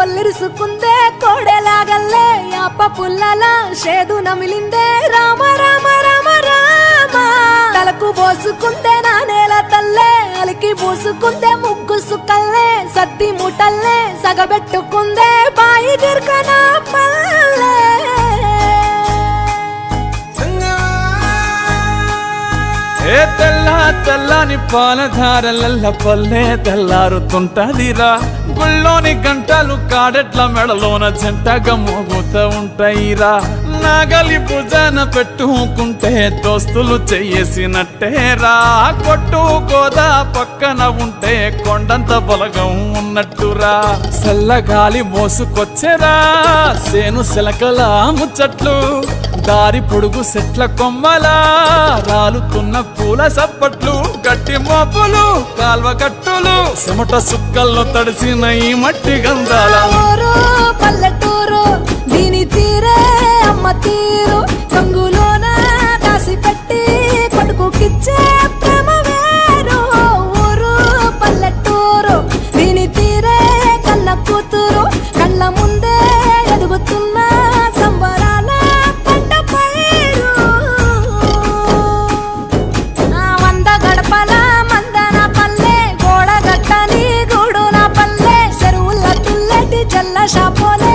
కొల్లిరుసుకుందే కోడెలాగల్లే యాప పుల్లల షేదు నమిలిందే రామ రామ రామ రామ తలకు పోసుకుందే నా నేల తల్లే అలికి పూసుకుందే ముగ్గు సుక్కల్లే సత్తి ముటల్లే సగబెట్టుకుందే బాయి గిర్కన పల్లె ఏ తెల్ల తెల్లని పాలధారలల్ల పల్లె తెల్లారుతుంటదిరా గుళ్ళోని గంటలు కాడెట్ల మెడలోన జంటగా మోగుతూ ఉంటాయిరా నాగలి భుజాన పెట్టుకుంటే దోస్తులు చెయ్యేసినట్టేరా కొట్టు గోదా పక్కన ఉంటే కొండంత బలగం ఉన్నట్టురా చల్లగాలి మోసుకొచ్చెరా సేను శిలకల ముచ్చట్లు దారి పొడుగు సెట్ల కొమ్మలా రాలుతున్న పూల సప్పట్లు గట్టి మోపులు కాల్వ గట్టులు చెమట సుక్కల్లో తడిసిన ఈ మట్టి గంధాల పల్లెటూరు దీని తీరే అమ్మ తీరు రంగులోన దాసి పెట్టి కొడుకుకిచ్చే ప్రేమ వేరు ఊరు పల్లెటూరు దీని తీరే కన్న కూతురు కళ్ళ ముందే ఎదుగుతున్న సంబరాల పంట పైరు వంద గడపల మందన పల్లె గోడ గట్టని గూడున పల్లె చెరువుల తుల్లటి జల్ల షాపోలే